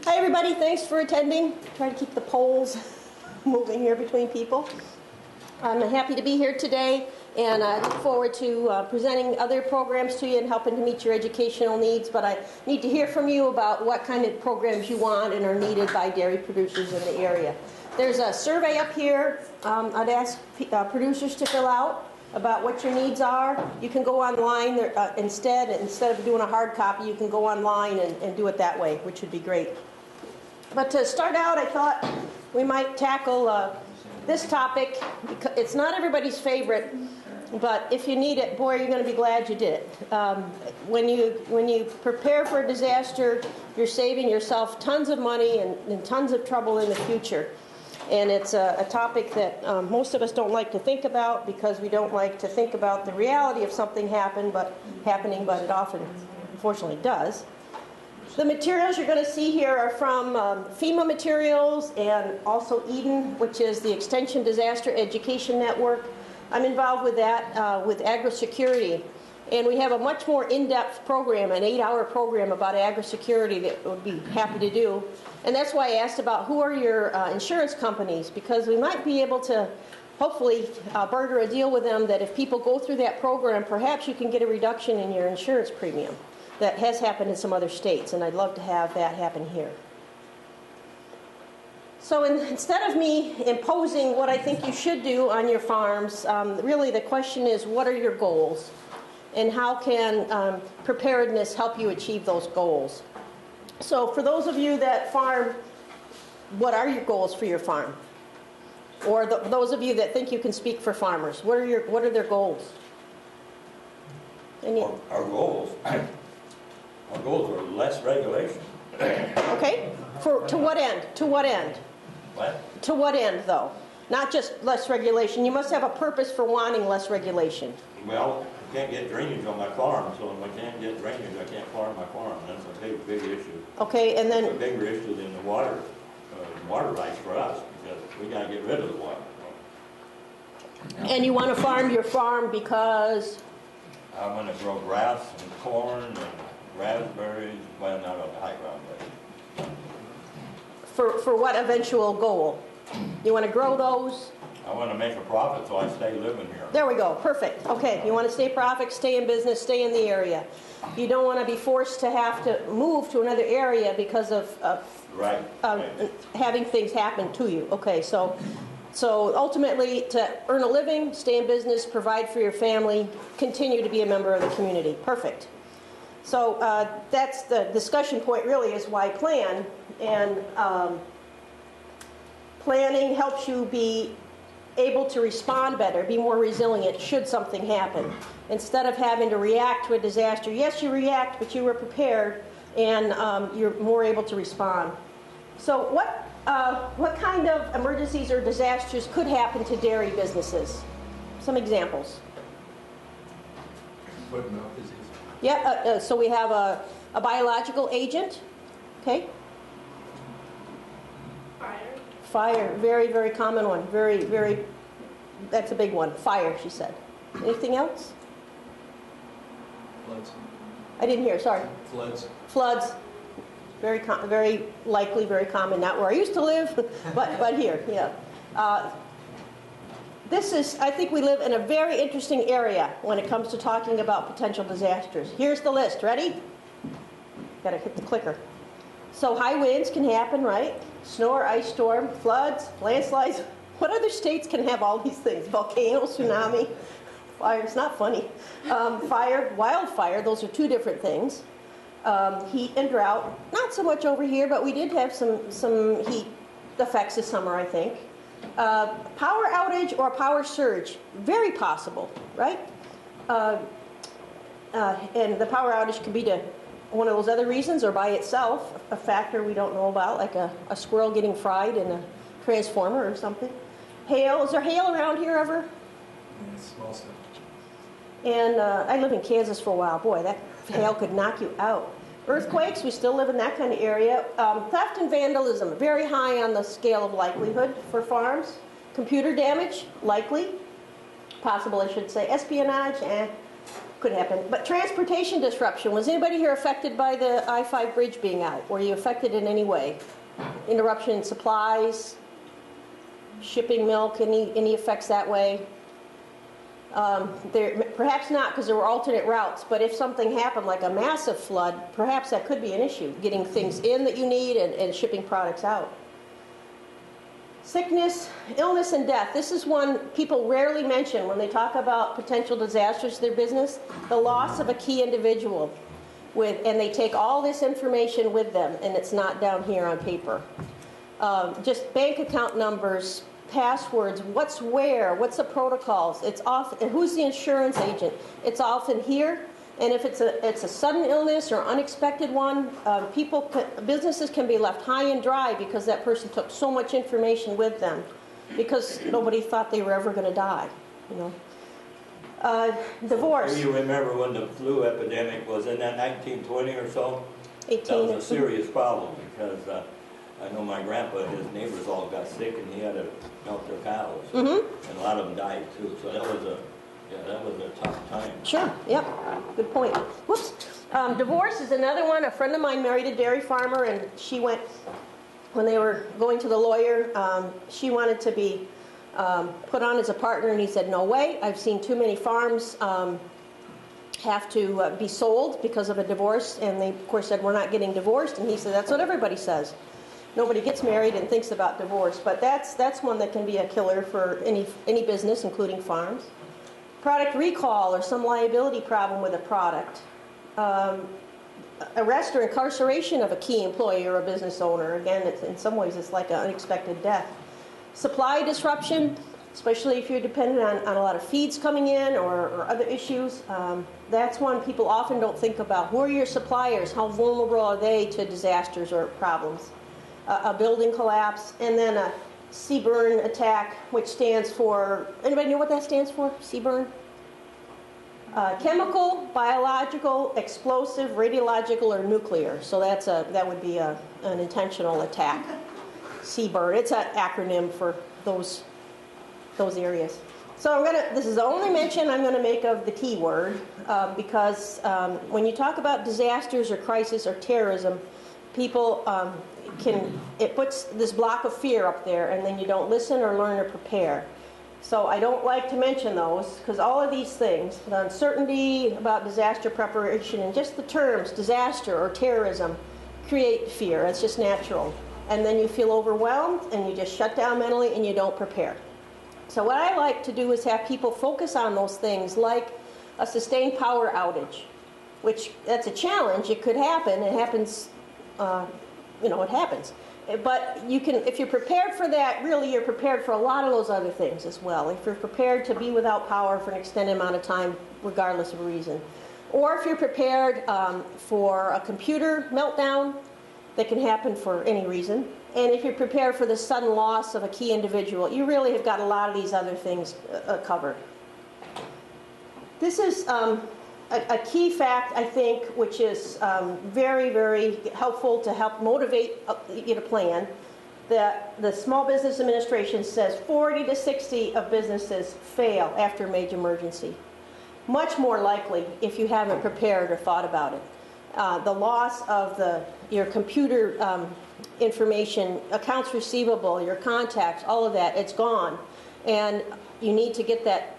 Hi everybody, thanks for attending. Try to keep the polls moving here between people. I'm happy to be here today, and I look forward to presenting other programs to you and helping to meet your educational needs, but I need to hear from you about what kind of programs you want and are needed by dairy producers in the area. There's a survey up here I'd ask producers to fill out about what your needs are. You can go online instead of doing a hard copy, you can go online and do it that way, which would be great. But to start out, I thought we might tackle this topic. It's not everybody's favorite, but if you need it, boy, you're going to be glad you did it. When you prepare for a disaster, you're saving yourself tons of money and tons of trouble in the future. And it's a topic that most of us don't like to think about because we don't like to think about the reality of something happening, but it often, unfortunately, does. The materials you're going to see here are from FEMA materials and also EDEN, which is the Extension Disaster Education Network. I'm involved with that, with agri-security. And we have a much more in-depth program, an 8-hour program about agri-security that we'll be happy to do. And that's why I asked about who are your insurance companies, because we might be able to hopefully barter a deal with them that if people go through that program, perhaps you can get a reduction in your insurance premium. That has happened in some other states, and I'd love to have that happen here. So instead of me imposing what I think you should do on your farms, really the question is, what are your goals? And how can preparedness help you achieve those goals? So for those of you that farm, what are your goals for your farm? Or those of you that think you can speak for farmers, what are their goals? Our goals? Our goals are less regulation. Okay. To what end? To what end? What? To what end, though? Not just less regulation. You must have a purpose for wanting less regulation. Well, I can't get drainage on my farm, so if I can't get drainage, I can't farm my farm. That's a big issue. Okay, and then... It's a bigger issue than the water rights for us, because we got to get rid of the water. And you want to farm your farm because... I want to grow grass and corn and raspberries, well, not on the high ground, but... For what eventual goal? You want to grow those? I want to make a profit, so I stay living here. There we go. Perfect. Okay. You want to stay profit, stay in business, stay in the area. You don't want to be forced to have to move to another area because of right. Having things happen to you. Okay. So ultimately, to earn a living, stay in business, provide for your family, continue to be a member of the community. Perfect. So that's the discussion point, really, is why plan. And planning helps you be able to respond better, be more resilient should something happen. Instead of having to react to a disaster, yes, you react, but you were prepared, and you're more able to respond. So what kind of emergencies or disasters could happen to dairy businesses? Some examples. Foot and mouth disease. Yeah, so we have a biological agent, okay? Fire, very, very common one. Very, very, that's a big one. Fire, she said. Anything else? Floods. I didn't hear, sorry. Floods. Floods, very likely, very common. Not where I used to live, but here, yeah. I think we live in a very interesting area when it comes to talking about potential disasters. Here's the list. Ready? Got to hit the clicker. So high winds can happen, right? Snow or ice storm, floods, landslides. What other states can have all these things? Volcano, tsunami, fire. It's not funny. Fire, wildfire. Those are two different things. Heat and drought. Not so much over here, but we did have some heat effects this summer, I think. Power outage or power surge. Very possible, right? And the power outage can be to one of those other reasons or by itself, a factor we don't know about, like a squirrel getting fried in a transformer or something. Hail. Is there hail around here ever? Yeah, small stuff. And I lived in Kansas for a while. Boy, that hail could knock you out. Earthquakes, we still live in that kind of area. Theft and vandalism, very high on the scale of likelihood for farms. Computer damage, likely. Possible, I should say. Espionage, could happen. But transportation disruption, was anybody here affected by the I-5 bridge being out? Were you affected in any way? Interruption in supplies, shipping milk, any effects that way? Perhaps not, because there were alternate routes, but if something happened like a massive flood, perhaps that could be an issue, getting things in that you need and shipping products out. Sickness, illness, and death. This is one people rarely mention when they talk about potential disasters to their business. The loss of a key individual, and they take all this information with them, and it's not down here on paper. Just bank account numbers, passwords, what's where, what's the protocols. It's often, who's the insurance agent? It's often here. And if it's a sudden illness or unexpected one, businesses can be left high and dry because that person took so much information with them, because nobody thought they were ever going to die. You know, divorce. Do you remember when the flu epidemic was in that 1920 or so? 18. That was a serious problem because I know my grandpa, his neighbors all got sick and he had to milk their cows, and a lot of them died too. So that was a tough time. Sure, yep, good point. Whoops. Divorce is another one. A friend of mine married a dairy farmer, and she went, when they were going to the lawyer, she wanted to be put on as a partner, and he said, no way. I've seen too many farms have to be sold because of a divorce, and they, of course, said, we're not getting divorced, and he said, that's what everybody says. Nobody gets married and thinks about divorce, but that's one that can be a killer for any business, including farms. Product recall or some liability problem with a product. Arrest or incarceration of a key employee or a business owner. Again, in some ways it's like an unexpected death. Supply disruption, especially if you're dependent on a lot of feeds coming in or other issues. That's one people often don't think about. Who are your suppliers? How vulnerable are they to disasters or problems? A building collapse, and then a CBRN attack, which stands for, anybody know what that stands for? CBRN? Chemical, biological, explosive, radiological, or nuclear. So that would be an intentional attack. CBRN. It's an acronym for those areas. So this is the only mention I'm going to make of the T word, because when you talk about disasters or crisis or terrorism, people it puts this block of fear up there, and then you don't listen or learn or prepare. So I don't like to mention those, because all of these things, the uncertainty about disaster preparation and just the terms disaster or terrorism, create fear. It's just natural. And then you feel overwhelmed and you just shut down mentally and you don't prepare. So what I like to do is have people focus on those things, like a sustained power outage, which that's a challenge. It could happen. It happens. It happens. But you can, if you're prepared for that, really you're prepared for a lot of those other things as well. If you're prepared to be without power for an extended amount of time, regardless of a reason. Or if you're prepared for a computer meltdown that can happen for any reason. And if you're prepared for the sudden loss of a key individual, you really have got a lot of these other things covered. This is a key fact, I think, which is very, very helpful to help motivate you to plan. The Small Business Administration says 40 to 60 of businesses fail after a major emergency. Much more likely if you haven't prepared or thought about it. The loss of your computer information, accounts receivable, your contacts, all of that, it's gone. And you need to get that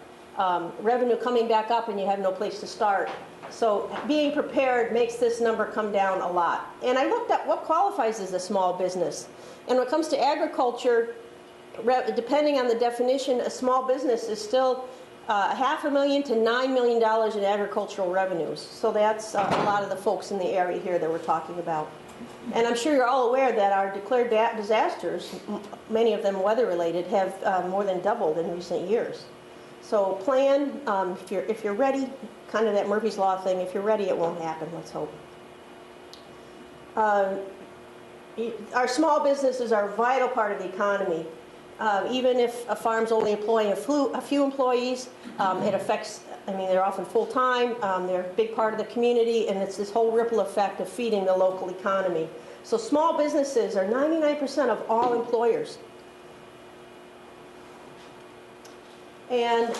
revenue coming back up, and you have no place to start. So being prepared makes this number come down a lot. And I looked up what qualifies as a small business. And when it comes to agriculture, depending on the definition, a small business is still $500,000 to $9 million in agricultural revenues. So that's a lot of the folks in the area here that we're talking about. And I'm sure you're all aware that our declared disasters, many of them weather-related, have more than doubled in recent years. So plan, if you're ready, kind of that Murphy's Law thing, if you're ready, it won't happen, let's hope. Our small businesses are a vital part of the economy. Even if a farm's only employing a few employees, it affects, they're often full-time, they're a big part of the community, and it's this whole ripple effect of feeding the local economy. So small businesses are 99% of all employers. And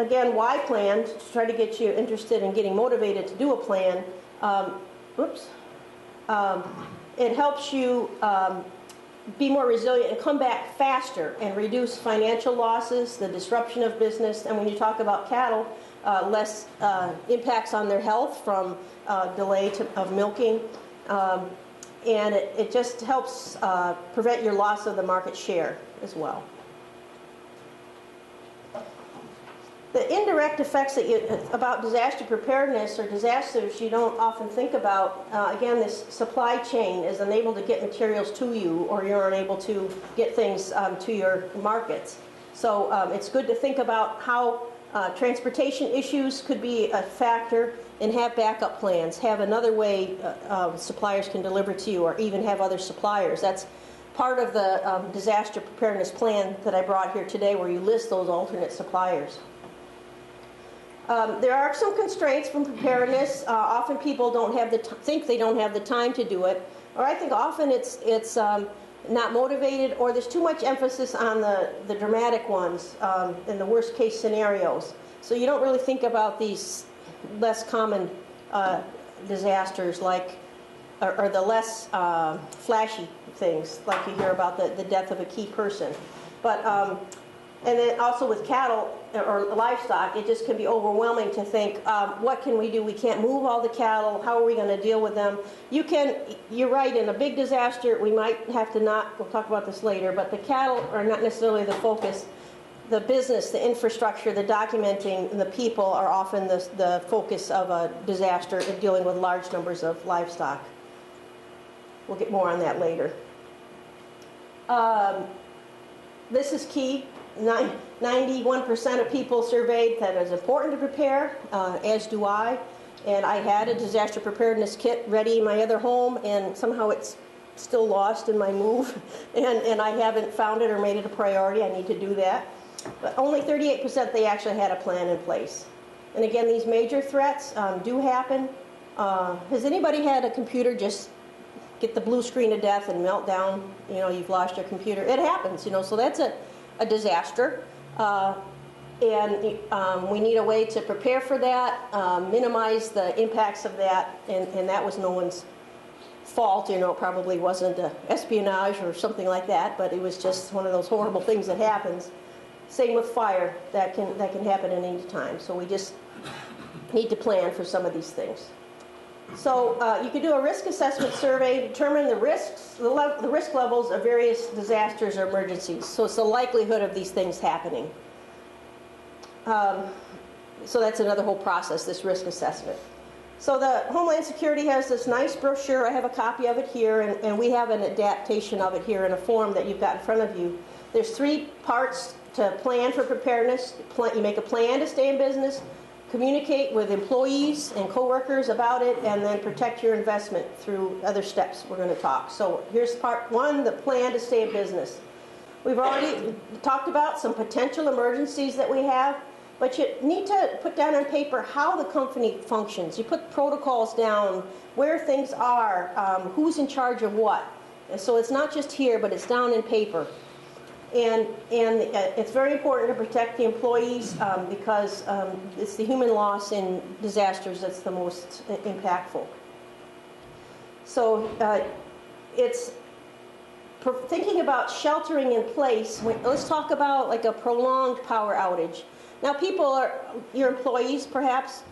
again, why plan, to try to get you interested in getting motivated to do a plan. It helps you be more resilient and come back faster and reduce financial losses, the disruption of business, and when you talk about cattle, less impacts on their health from delay of milking. And it just helps prevent your loss of the market share as well. The indirect effects about disaster preparedness or disasters you don't often think about, again, this supply chain is unable to get materials to you, or you're unable to get things to your markets. So it's good to think about how transportation issues could be a factor, and have backup plans. Have another way suppliers can deliver to you, or even have other suppliers. That's part of the disaster preparedness plan that I brought here today, where you list those alternate suppliers. There are some constraints from preparedness. Often people don't have think they don't have the time to do it, or I think often it's not motivated, or there's too much emphasis on the dramatic ones and the worst case scenarios. So you don't really think about these less common disasters, like or the less flashy things, like you hear about the death of a key person. But and then also with cattle or livestock, it just can be overwhelming to think, what can we do? We can't move all the cattle. How are we going to deal with them? You're right, in a big disaster, we might have to we'll talk about this later, but the cattle are not necessarily the focus. The business, the infrastructure, the documenting, and the people are often the focus of a disaster in dealing with large numbers of livestock. We'll get more on that later. This is key. 91% of people surveyed that it's important to prepare, as do I. And I had a disaster preparedness kit ready in my other home, and somehow it's still lost in my move. And I haven't found it or made it a priority. I need to do that. But only 38% they actually had a plan in place. And again, these major threats do happen. Has anybody had a computer just get the blue screen of death and melt down? You know, you've lost your computer. It happens, you know, so that's a disaster. And we need a way to prepare for that, minimize the impacts of that, and that was no one's fault. You know, it probably wasn't espionage or something like that, but it was just one of those horrible things that happens. Same with fire, that can happen at any time. So we just need to plan for some of these things. So you could do a risk assessment survey, determine the risks, the risk levels of various disasters or emergencies. So it's the likelihood of these things happening. So that's another whole process, this risk assessment. So the Homeland Security has this nice brochure. I have a copy of it here, and we have an adaptation of it here in a form that you've got in front of you. There's 3 parts to plan for preparedness. You make a plan to stay in business, communicate with employees and coworkers about it, and then protect your investment through other steps we're going to talk. So here's part 1, the plan to stay in business. We've already talked about some potential emergencies that we have, but you need to put down on paper how the company functions. You put protocols down, where things are, who's in charge of what. So it's not just here, but it's down in paper. And it's very important to protect the employees because it's the human loss in disasters that's the most impactful. So it's thinking about sheltering in place. Let's talk about like a prolonged power outage. Now your employees perhaps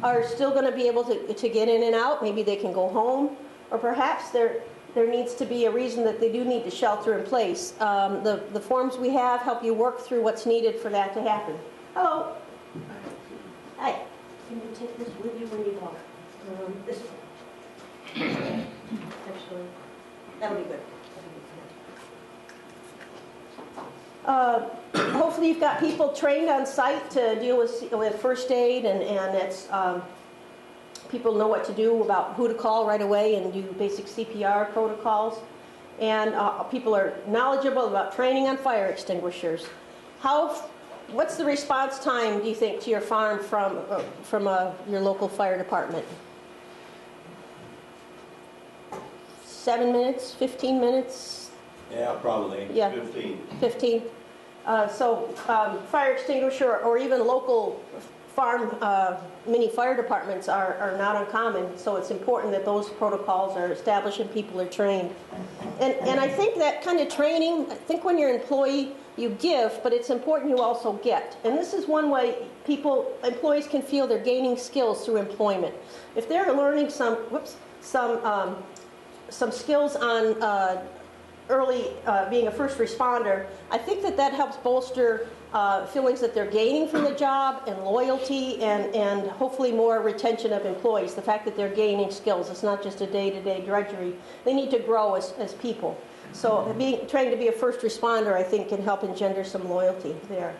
are still going to be able to get in and out. Maybe they can go home, or perhaps there needs to be a reason that they do need to shelter in place. The forms we have help you work through what's needed for that to happen. Hello. Hi. Can you take this with you when you walk? This one. Actually, that'll be good. Hopefully you've got people trained on site to deal with first aid, and it's people know what to do, about who to call right away, and do basic CPR protocols. And people are knowledgeable about training on fire extinguishers. What's the response time, do you think, to your farm from your local fire department? 7 minutes, 15 minutes? Yeah, probably. Yeah. 15. 15. Fire extinguisher or even local farm mini fire departments are not uncommon, so it's important that those protocols are established and people are trained. And I think that kind of training, I think when you're an employee, you give, but it's important you also get. And this is one way employees can feel they're gaining skills through employment. If they're learning some skills on early being a first responder, I think that helps bolster feelings that they're gaining from the job and loyalty and hopefully more retention of employees. The fact that they're gaining skills, it's not just a day-to-day drudgery. They need to grow as people. So trying to be a first responder, I think, can help engender some loyalty there.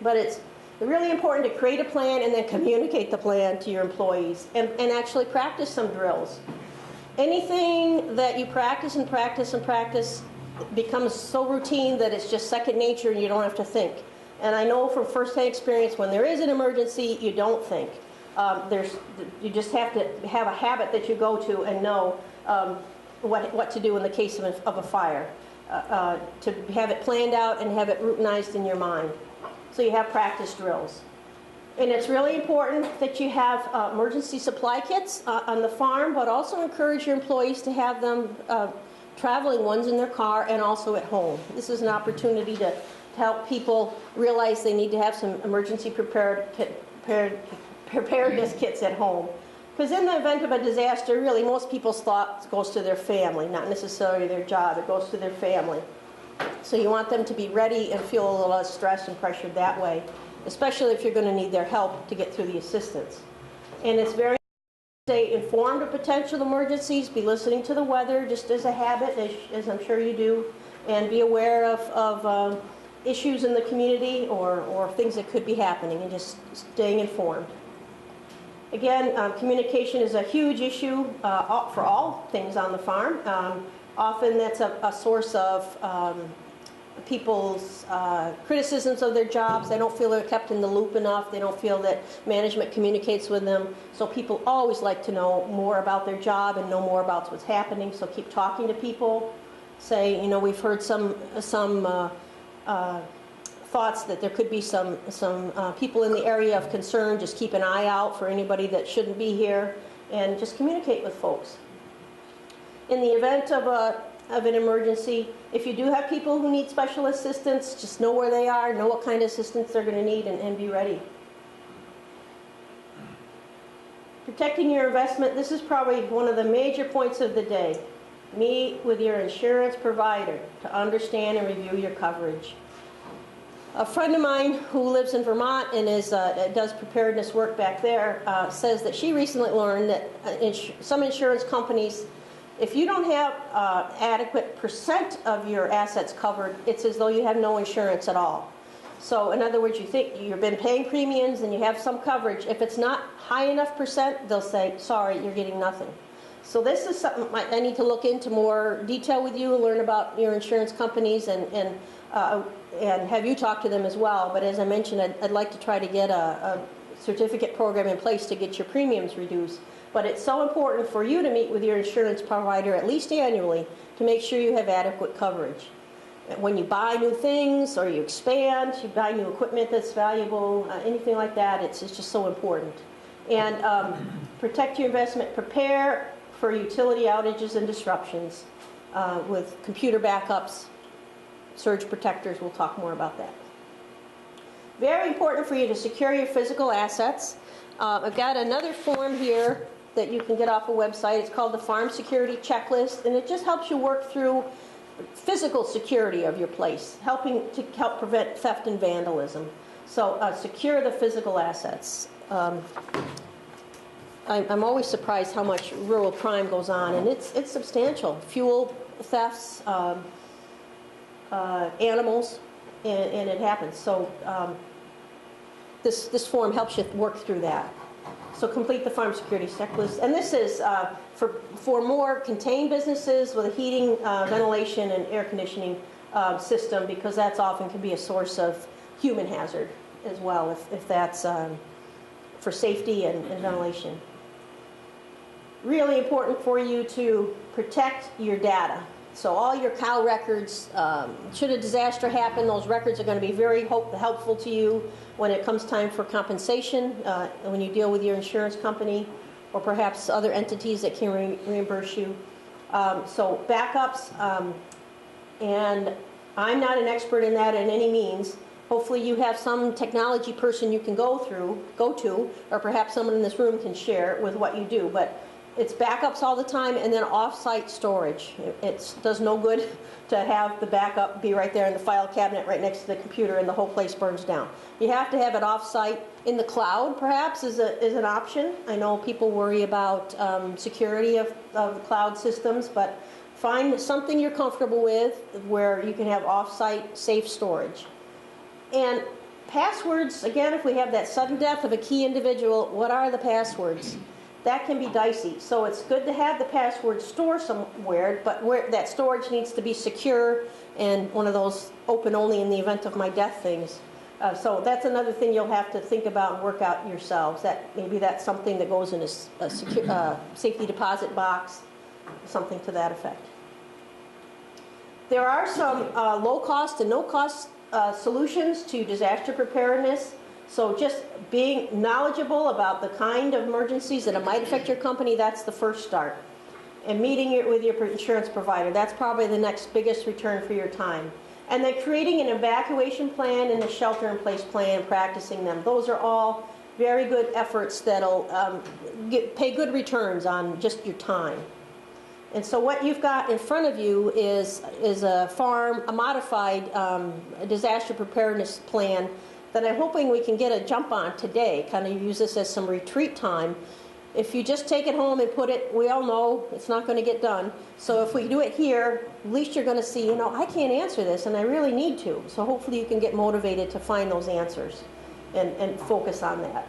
But it's really important to create a plan and then communicate the plan to your employees and actually practice some drills. Anything that you practice and practice and practice becomes so routine that it's just second nature and you don't have to think. And I know from first-hand experience, when there is an emergency, you don't think. You just have to have a habit that you go to and know what to do in the case of a fire, to have it planned out and have it routinized in your mind. So you have practice drills. And it's really important that you have emergency supply kits on the farm, but also encourage your employees to have them traveling ones in their car and also at home. This is an opportunity to help people realize they need to have some emergency preparedness kits at home. Because in the event of a disaster, really most people's thought goes to their family, not necessarily their job. It goes to their family. So you want them to be ready and feel a little less stressed and pressured that way, especially if you're going to need their help to get through the assistance. And it's very important to stay informed of potential emergencies, be listening to the weather just as a habit, as I'm sure you do, and be aware of issues in the community or things that could be happening, and just staying informed. Again, communication is a huge issue for all things on the farm. Often that's a source of people's criticisms of their jobs. They don't feel they're kept in the loop enough. They don't feel that management communicates with them. So people always like to know more about their job and know more about what's happening. So keep talking to people. Say, we've heard some thoughts that there could be some people in the area of concern. Just keep an eye out for anybody that shouldn't be here, and just communicate with folks. In the event of an emergency, if you do have people who need special assistance, just know where they are, know what kind of assistance they're going to need, and be ready. Protecting your investment, this is probably one of the major points of the day. Meet with your insurance provider to understand and review your coverage. A friend of mine who lives in Vermont and does preparedness work back there says that she recently learned that some insurance companies, if you don't have adequate percent of your assets covered, it's as though you have no insurance at all. So in other words, you think you've been paying premiums and you have some coverage. If it's not high enough percent, they'll say, sorry, you're getting nothing. So this is something I need to look into more detail with you, learn about your insurance companies, and have you talk to them as well. But as I mentioned, I'd like to try to get a certificate program in place to get your premiums reduced. But it's so important for you to meet with your insurance provider at least annually to make sure you have adequate coverage. When you buy new things or you expand, you buy new equipment that's valuable, anything like that, it's just so important. And protect your investment. Prepare for utility outages and disruptions with computer backups, surge protectors. We'll talk more about that. Very important for you to secure your physical assets. I've got another form here that you can get off a website. It's called the Farm Security Checklist, and it just helps you work through physical security of your place, helping to help prevent theft and vandalism. So secure the physical assets. I'm always surprised how much rural crime goes on, and it's substantial. Fuel thefts, animals, and it happens. So this form helps you work through that. So complete the farm security checklist. And this is for more contained businesses with a heating, ventilation, and air conditioning system, because that's often can be a source of human hazard as well, if that's for safety and ventilation. Really important for you to protect your data. So all your cow records, should a disaster happen, those records are going to be very helpful to you when it comes time for compensation, when you deal with your insurance company or perhaps other entities that can reimburse you. So backups, and I'm not an expert in that in any means. Hopefully you have some technology person you can go to, or perhaps someone in this room can share with what you do. But it's backups all the time, and then off-site storage. It does no good to have the backup be right there in the file cabinet right next to the computer and the whole place burns down. You have to have it off-site. In the cloud, perhaps, is an option. I know people worry about security of the cloud systems, but find something you're comfortable with where you can have off-site safe storage. And passwords, again, if we have that sudden death of a key individual, what are the passwords? That can be dicey. So it's good to have the password stored somewhere, but where that storage needs to be secure and one of those open only in the event of my death things. So that's another thing you'll have to think about and work out yourselves. Maybe that's something that goes in a safety deposit box, something to that effect. There are some low-cost and no-cost solutions to disaster preparedness. So just being knowledgeable about the kind of emergencies that might affect your company, that's the first start. And meeting it with your insurance provider, that's probably the next biggest return for your time. And then creating an evacuation plan and a shelter-in-place plan, practicing them. Those are all very good efforts that'll pay good returns on just your time. And so what you've got in front of you is a modified disaster preparedness plan that I'm hoping we can get a jump on today, kind of use this as some retreat time. If you just take it home and put it, we all know it's not going to get done. So if we do it here, at least you're going to see, I can't answer this and I really need to. So hopefully you can get motivated to find those answers and focus on that.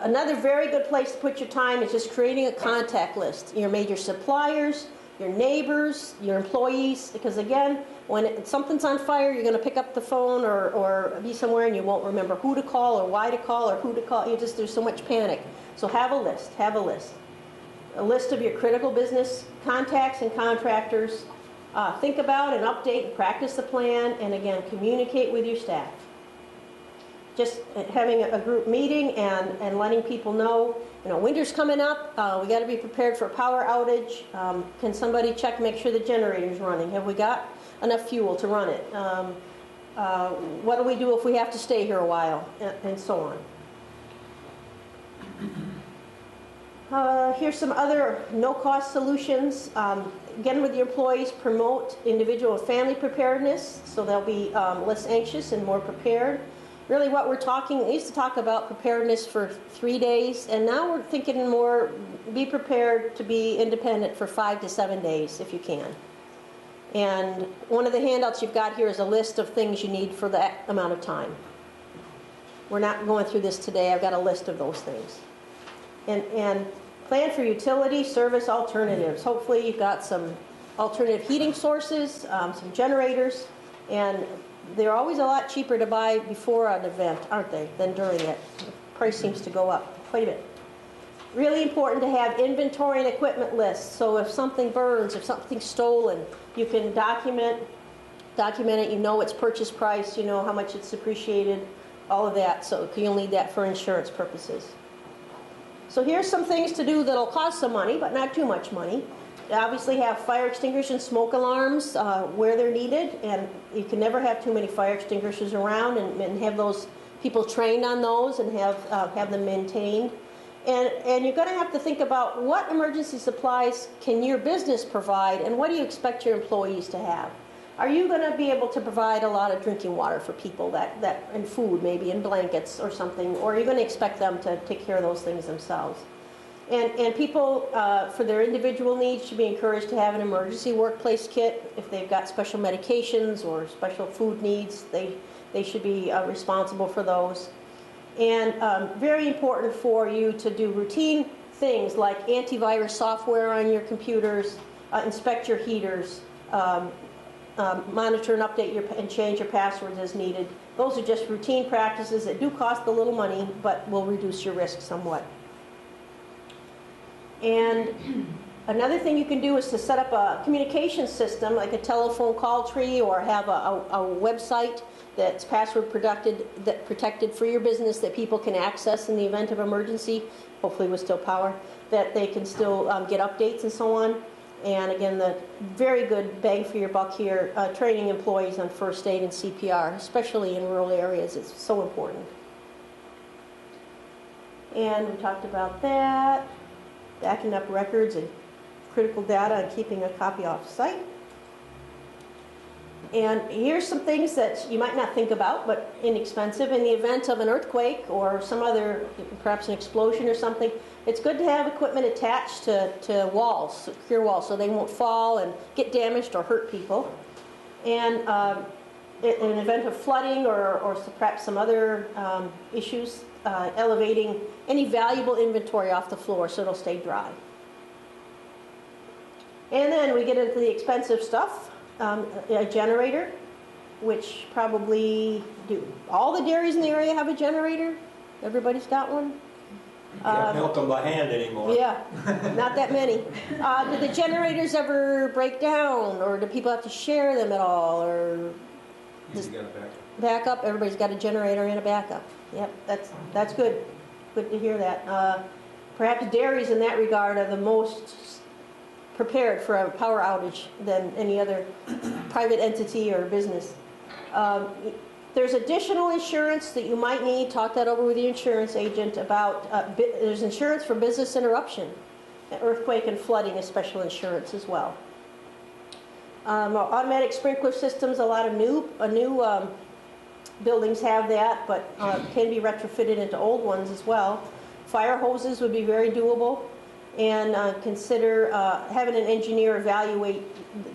Another very good place to put your time is just creating a contact list. Your major suppliers, your neighbors, your employees, because again, when something's on fire, you're going to pick up the phone or be somewhere and you won't remember who to call or why to call or who to call. There's so much panic. So have a list. A list of your critical business contacts and contractors. Think about and update and practice the plan, and again, communicate with your staff. Just having a group meeting and letting people know, winter's coming up, we got to be prepared for a power outage. Can somebody check, make sure the generator's running? Have we got enough fuel to run it? What do we do if we have to stay here a while? And so on. Here's some other no-cost solutions. Again, with your employees, promote individual and family preparedness, so they'll be less anxious and more prepared. Really what we used to talk about preparedness for 3 days, and now we're thinking more, be prepared to be independent for 5 to 7 days if you can. And one of the handouts you've got here is a list of things you need for that amount of time. We're not going through this today. I've got a list of those things. And plan for utility service alternatives. Hopefully you've got some alternative heating sources, some generators, and they're always a lot cheaper to buy before an event, aren't they, than during it. The price seems to go up quite a bit. Really important to have inventory and equipment lists. So if something burns, if something's stolen, you can document it, its purchase price, how much it's depreciated, all of that. So you'll need that for insurance purposes. So here's some things to do that'll cost some money, but not too much money. You obviously have fire extinguishers and smoke alarms where they're needed, and you can never have too many fire extinguishers around, and have those people trained on those and have them maintained. And you're going to have to think about what emergency supplies can your business provide, and what do you expect your employees to have? Are you going to be able to provide a lot of drinking water for people, and food maybe, and blankets or something, or are you going to expect them to take care of those things themselves? And people, for their individual needs, should be encouraged to have an emergency workplace kit. If they've got special medications or special food needs, they should be responsible for those. And very important for you to do routine things like antivirus software on your computers, inspect your heaters, monitor and update and change your passwords as needed. Those are just routine practices that do cost a little money, but will reduce your risk somewhat. And Another thing you can do is to set up a communication system, like a telephone call tree, or have a website that's password protected for your business that people can access in the event of emergency, hopefully with still power, that they can still get updates and so on. And again, the very good bang for your buck here, training employees on first aid and CPR, especially in rural areas. It's so important. And we talked about that, backing up records and critical data and keeping a copy off-site. And here's some things that you might not think about, but inexpensive. In the event of an earthquake or some other, perhaps an explosion or something, it's good to have equipment attached to walls, secure walls, so they won't fall and get damaged or hurt people. And in an event of flooding or perhaps some other issues, elevating any valuable inventory off the floor so it'll stay dry. And then we get into the expensive stuff. A generator, which probably do all the dairies in the area have a generator? Everybody's got one? Can't milk them by hand anymore. Yeah, not that many. Do the generators ever break down, or do people have to share them at all, or You got a backup? Everybody's got a generator and a backup. Yep, that's good. Good to hear that. Perhaps dairies in that regard are the most prepared for a power outage than any other private entity or business. There's additional insurance that you might need. Talk that over with the insurance agent about. There's insurance for business interruption, earthquake and flooding is special insurance as well. Automatic sprinkler systems, a lot of new buildings have that, but can be retrofitted into old ones as well. Fire hoses would be very doable. And consider having an engineer evaluate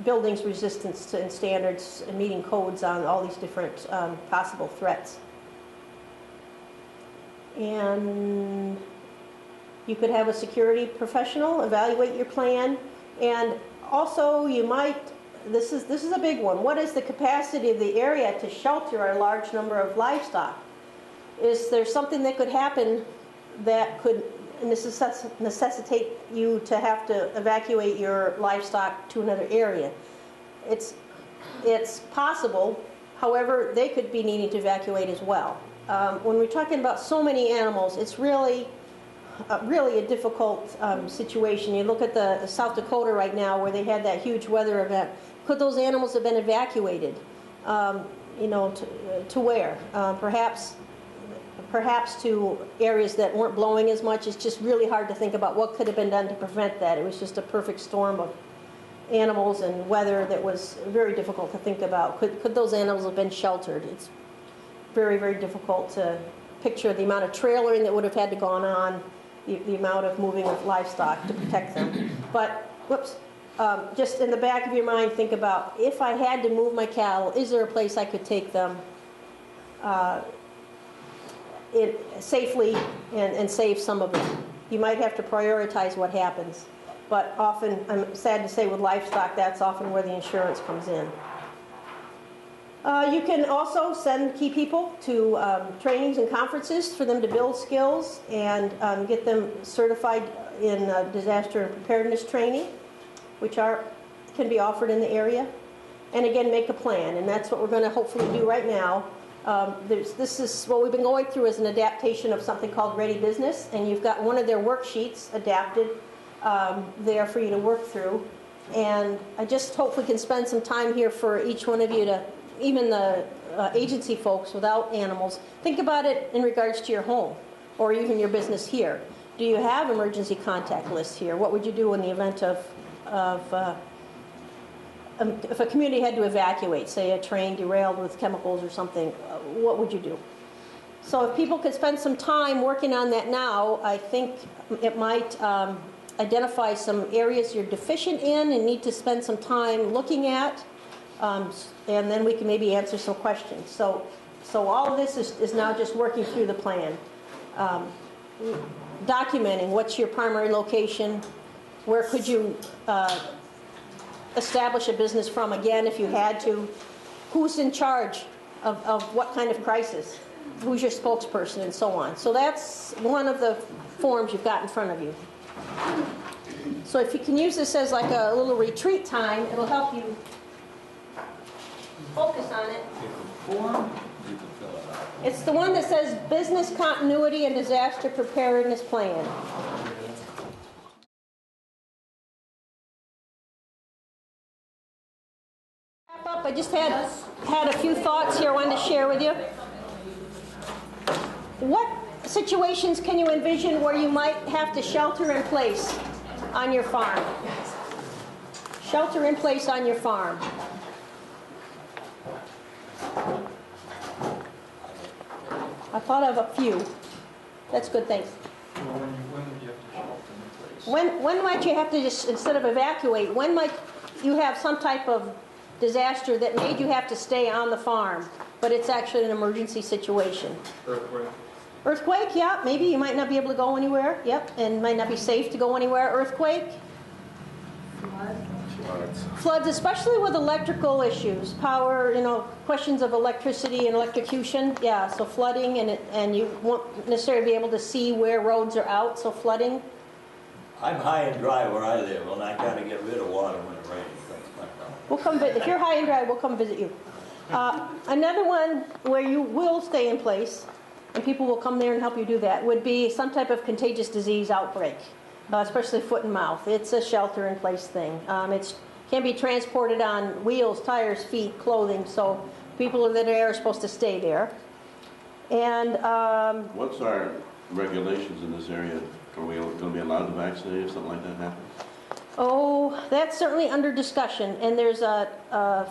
buildings' resistance to and standards and meeting codes on all these different possible threats. And you could have a security professional evaluate your plan. And also you might, this is a big one, what is the capacity of the area to shelter a large number of livestock? Is there something that could happen that could necessitate you to have to evacuate your livestock to another area? It's possible. However, they could be needing to evacuate as well. When we're talking about so many animals, it's really a difficult situation. You look at the South Dakota right now, where they had that huge weather event. Could those animals have been evacuated? To where? Perhaps to areas that weren't blowing as much. It's just really hard to think about what could have been done to prevent that. It was just a perfect storm of animals and weather that was very difficult to think about. Could those animals have been sheltered? It's very, very difficult to picture the amount of trailering that would have had to gone on, the amount of moving of livestock to protect them. But, just in the back of your mind, think about, if I had to move my cattle, is there a place I could take them safely and save some of them? You might have to prioritize what happens. But often, I'm sad to say, with livestock, that's often where the insurance comes in. You can also send key people to trainings and conferences for them to build skills and get them certified in disaster and preparedness training, which can be offered in the area. And again, make a plan, and that's what we're going to hopefully do right now. This is what we've been going through as an adaptation of something called Ready Business, and you've got one of their worksheets adapted there for you to work through. And I just hope we can spend some time here for each one of you to, even the agency folks without animals, think about it in regards to your home or even your business here. Do you have emergency contact lists here? What would you do in the event of if a community had to evacuate, say a train derailed with chemicals or something, what would you do? So if people could spend some time working on that now, I think it might identify some areas you're deficient in and need to spend some time looking at, and then we can maybe answer some questions. So all of this is now just working through the plan. Documenting what's your primary location, where could you establish a business from again if you had to, who's in charge of what kind of crisis, who's your spokesperson, and so on. So that's one of the forms you've got in front of you. So if you can use this as like a little retreat time, it'll help you focus on it. Form, you can fill it out. It's the one that says Business Continuity and Disaster Preparedness Plan. Wrap up. I just had a few thoughts here I wanted to share with you. What situations can you envision where you might have to shelter in place on your farm? Shelter in place on your farm. I thought of a few. That's good, thanks. Well, when would you have to shelter in place? When might you have to just, instead of evacuate, when might you have some type of disaster that made you have to stay on the farm, but it's actually an emergency situation? Earthquake? Earthquake, yeah, maybe you might not be able to go anywhere, yep, and might not be safe to go anywhere. Earthquake. Floods. Floods, especially with electrical issues, power, questions of electricity and electrocution, yeah, so flooding, and you won't necessarily be able to see where roads are out, so flooding. I'm high and dry where I live, and I gotta get rid of water when it rains. That's my problem. We'll come visit. If you're high and dry, we'll come visit you. Another one where you will stay in place, and people will come there and help you do that, would be some type of contagious disease outbreak, especially foot and mouth. It's a shelter-in-place thing. It can be transported on wheels, tires, feet, clothing, so people that are there are supposed to stay there. And What's our regulations in this area? Are we going to be allowed to vaccinate if something like that happens? oh, that's certainly under discussion. And there's a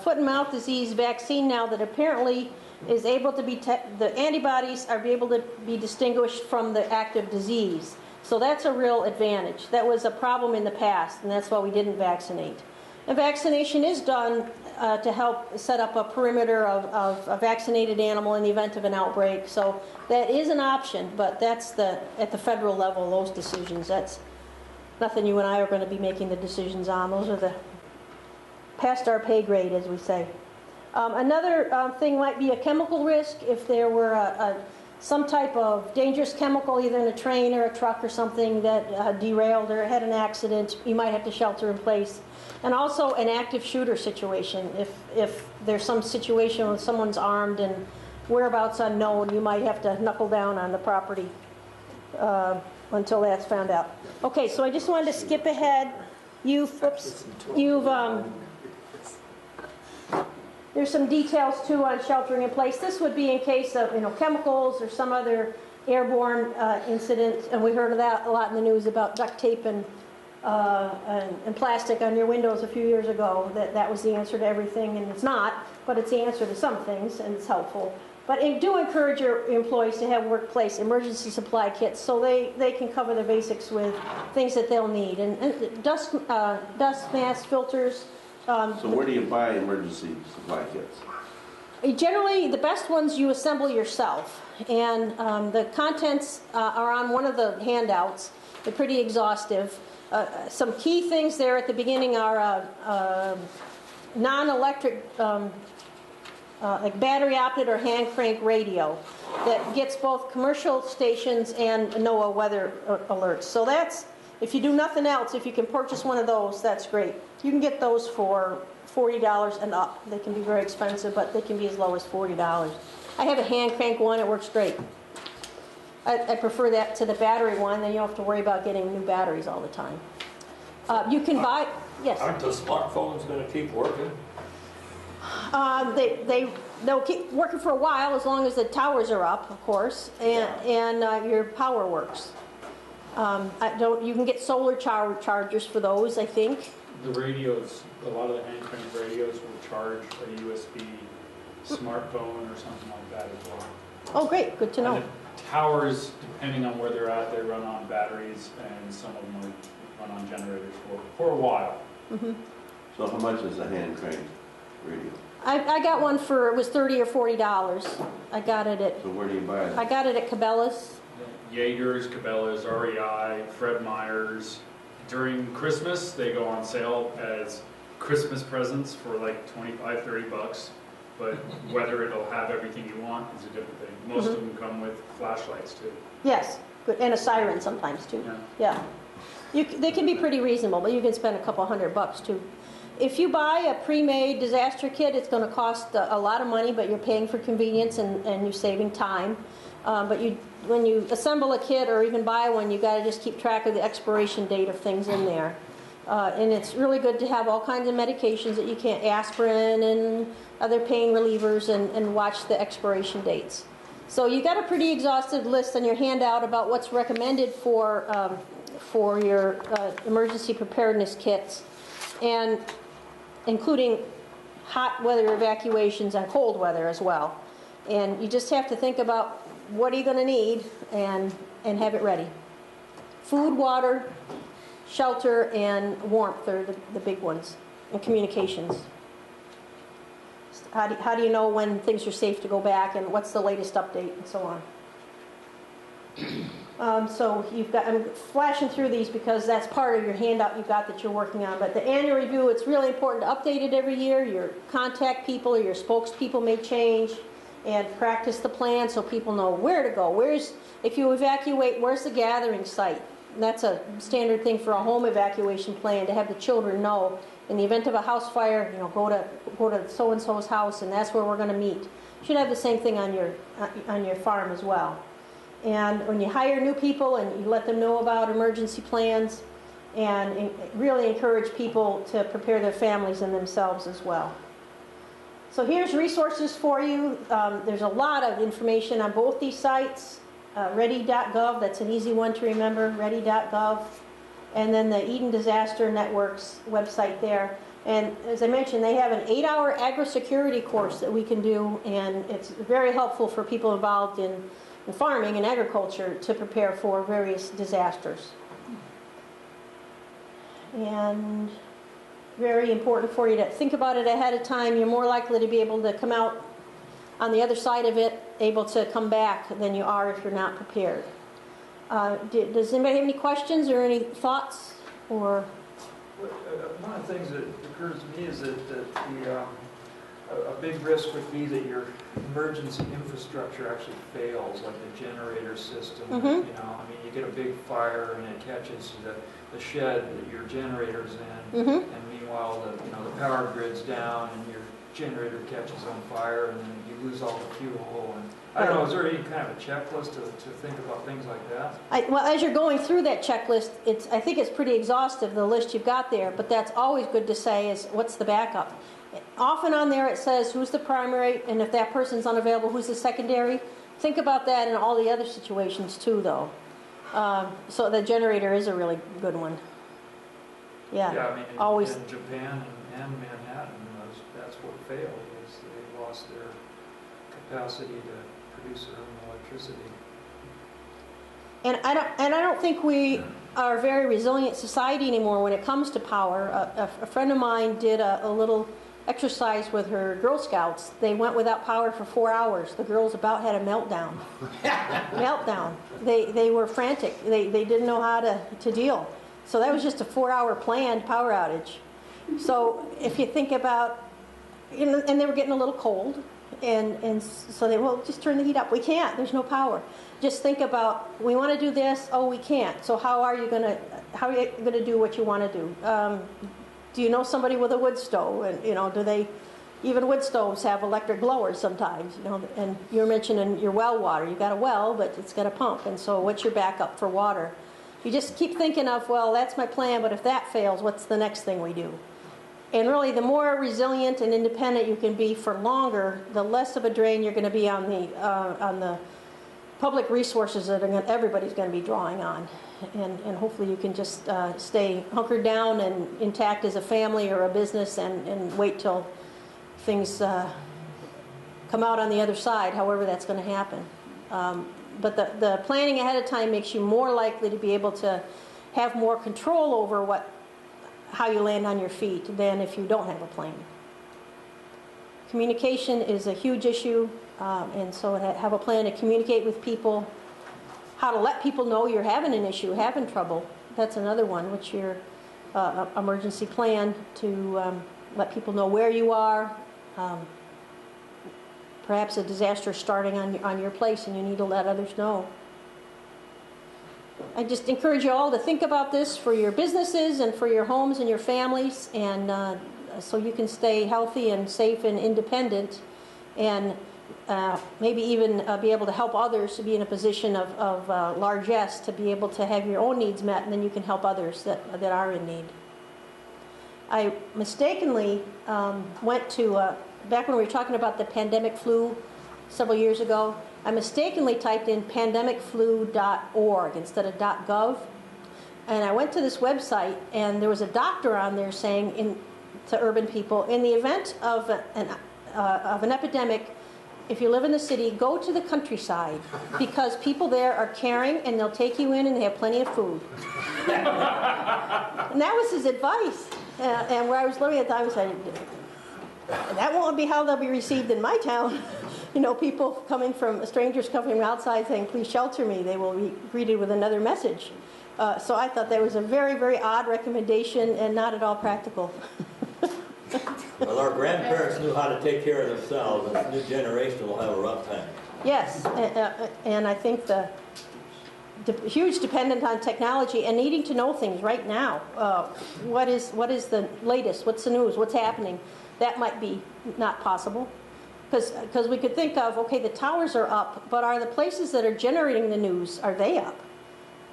foot and mouth disease vaccine now that apparently is able to be, the antibodies are able to be distinguished from the active disease. So that's a real advantage. That was a problem in the past, and that's why we didn't vaccinate. And vaccination is done to help set up a perimeter of a vaccinated animal in the event of an outbreak. So that is an option, but that's at the federal level, those decisions. That's nothing you and I are going to be making the decisions on. Those are past our pay grade, as we say. Another thing might be a chemical risk. If there were some type of dangerous chemical, either in a train or a truck or something that derailed or had an accident, you might have to shelter in place. And also an active shooter situation. If there's some situation when someone's armed and whereabouts unknown, you might have to knuckle down on the property until that's found out. Okay, so I just wanted to skip ahead. There's some details too on sheltering in place. This would be in case of chemicals or some other airborne incident, and we heard of that a lot in the news about duct tape and plastic on your windows a few years ago. That was the answer to everything, and it's not, but it's the answer to some things, and it's helpful. But do encourage your employees to have workplace emergency supply kits so they can cover the basics with things that they'll need, and dust masks, filters. So where do you buy emergency supply kits? Generally, the best ones you assemble yourself, and the contents are on one of the handouts. They're pretty exhaustive. Some key things there at the beginning are non-electric, like battery-operated or hand-crank radio that gets both commercial stations and NOAA weather alerts. So that's, if you do nothing else, if you can purchase one of those, that's great. You can get those for $40 and up. They can be very expensive, but they can be as low as $40. I have a hand-crank one. It works great. I prefer that to the battery one. Then you don't have to worry about getting new batteries all the time. You can buy, yes? Aren't the smartphones going to keep working? They'll keep working for a while as long as the towers are up, of course, and your power works. You can get solar chargers for those, I think. The radios, a lot of the hand crank radios will charge a USB smartphone or something like that as well. Oh, great. Good to know. And the towers, depending on where they're at, they run on batteries, and some of them run on generators for a while. Mm-hmm. So how much is a hand crank radio? I got one for, it was $30 or $40. I got it at... So where do you buy it? I got it at Cabela's. Jaegers, Cabela's, REI, Fred Meyer's. During Christmas, they go on sale as Christmas presents for like $25-$30. But whether it'll have everything you want is a different thing. Most of them come with flashlights too. Yes, good, and a siren sometimes too. Yeah. They can be pretty reasonable, but you can spend a couple $100 too. If you buy a pre-made disaster kit, it's going to cost a lot of money, but you're paying for convenience and you're saving time. But when you assemble a kit or even buy one, you got to just keep track of the expiration date of things in there. And it's really good to have all kinds of medications that you can't, aspirin and other pain relievers, and watch the expiration dates. So you got a pretty exhaustive list on your handout about what's recommended for your emergency preparedness kits, and including hot weather evacuations and cold weather as well. And you just have to think about what are you going to need and have it ready. Food, water, shelter, and warmth are the big ones, and communications. How do you know when things are safe to go back, and what's the latest update, and so on. So I'm flashing through these because that's part of your handout you've got that you're working on. But the annual review, it's really important to update it every year. Your contact people or your spokespeople may change, and practice the plan so people know where to go. If you evacuate, where's the gathering site? And that's a standard thing for a home evacuation plan, to have the children know. In the event of a house fire, go to so-and-so's house, and that's where we're going to meet. You should have the same thing on your farm as well. And when you hire new people, and you let them know about emergency plans, and really encourage people to prepare their families and themselves as well. So here's resources for you. There's a lot of information on both these sites. Ready.gov, that's an easy one to remember, ready.gov. And then the Eden Disaster Network's website there. And as I mentioned, they have an 8-hour agri-security course that we can do, and it's very helpful for people involved in farming and agriculture to prepare for various disasters. And very important for you to think about it ahead of time. You're more likely to be able to come out on the other side of it, able to come back, than you are if you're not prepared. Does anybody have any questions or any thoughts? Or one of the things that occurs to me is that a big risk would be that your emergency infrastructure actually fails, like the generator system. Mm-hmm. You get a big fire and it catches the shed that your generator's in, mm-hmm. and meanwhile the power grid's down and your generator catches on fire, and then you lose all the fuel. And I don't know, is there any kind of a checklist to think about things like that? Well, as you're going through that checklist, I think it's pretty exhaustive, the list you've got there, but that's always good to say is, what's the backup? Often on there it says who's the primary, and if that person's unavailable, who's the secondary. Think about that in all the other situations too, though. So the generator is a really good one. Yeah, always. In Japan and Manhattan, that's what failed, is they lost their capacity to produce their own electricity. And I don't think we are a very resilient society anymore when it comes to power. A friend of mine did a little exercise with her Girl Scouts. They went without power for 4 hours. The girls about had a meltdown. They were frantic. They didn't know how to deal. So that was just a 4-hour planned power outage. So if you think about, and they were getting a little cold, and so they, well, just turn the heat up. We can't. There's no power. Just think about, we want to do this. Oh, we can't. So how are you going to do what you want to do? Do you know somebody with a wood stove? And do they? Even wood stoves have electric blowers sometimes. And you're mentioning your well water. You got a well, but it's got a pump. And so, what's your backup for water? You just keep thinking of, well, that's my plan. But if that fails, what's the next thing we do? And really, the more resilient and independent you can be for longer, the less of a drain you're going to be on the public resources that everybody's going to be drawing on. And hopefully you can just stay hunkered down and intact as a family or a business, and wait till things come out on the other side, however that's going to happen. But the planning ahead of time makes you more likely to be able to have more control over how you land on your feet than if you don't have a plan. Communication is a huge issue, and so have a plan to communicate with people. How to let people know you're having an issue, having trouble. That's another one, which your emergency plan to let people know where you are. Perhaps a disaster is starting on your place and you need to let others know. I just encourage you all to think about this for your businesses and for your homes and your families, and so you can stay healthy and safe and independent, and maybe even be able to help others to be in a position of largesse, to be able to have your own needs met, and then you can help others that are in need. I mistakenly went to, back when we were talking about the pandemic flu several years ago, I mistakenly typed in pandemicflu.org instead of .gov. And I went to this website, and there was a doctor on there saying to urban people, in the event of an epidemic, if you live in the city, go to the countryside, because people there are caring and they'll take you in and they have plenty of food. And that was his advice. And where I was living at the time, I said, that won't be how they'll be received in my town. You know, people strangers coming from outside saying, please shelter me, they will be greeted with another message. So I thought that was a very, very odd recommendation and not at all practical. Well, our grandparents knew how to take care of themselves, and the new generation will have a rough time. Yes, and I think the huge dependent on technology and needing to know things right now. What is the latest? What's the news? What's happening? That might be not possible. Because we could think of, okay, the towers are up, but are the places that are generating the news, are they up?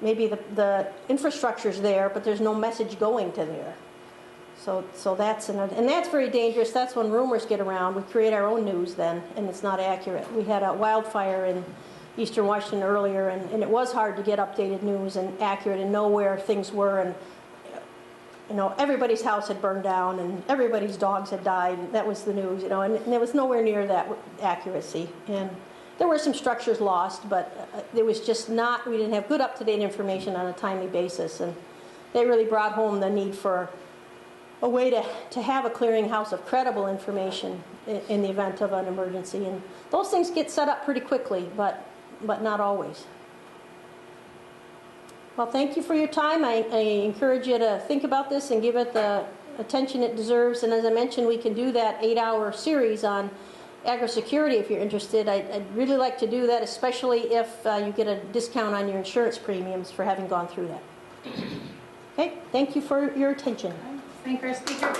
Maybe the infrastructure's there, but there's no message going to there. So that's and that's very dangerous. That's when rumors get around. We create our own news then, and it's not accurate. We had a wildfire in eastern Washington earlier, and it was hard to get updated news and accurate and know where things were. And you know, everybody's house had burned down and everybody's dogs had died. And that was the news, you know, and it was nowhere near that accuracy. And there were some structures lost, but there was just not. We didn't have good up-to-date information on a timely basis, and they really brought home the need for a way to have a clearinghouse of credible information in the event of an emergency. And those things get set up pretty quickly, but not always. Well, thank you for your time. I encourage you to think about this and give it the attention it deserves. And as I mentioned, we can do that 8-hour series on agri-security if you're interested. I'd really like to do that, especially if you get a discount on your insurance premiums for having gone through that. Okay, thank you for your attention. Thank our speaker.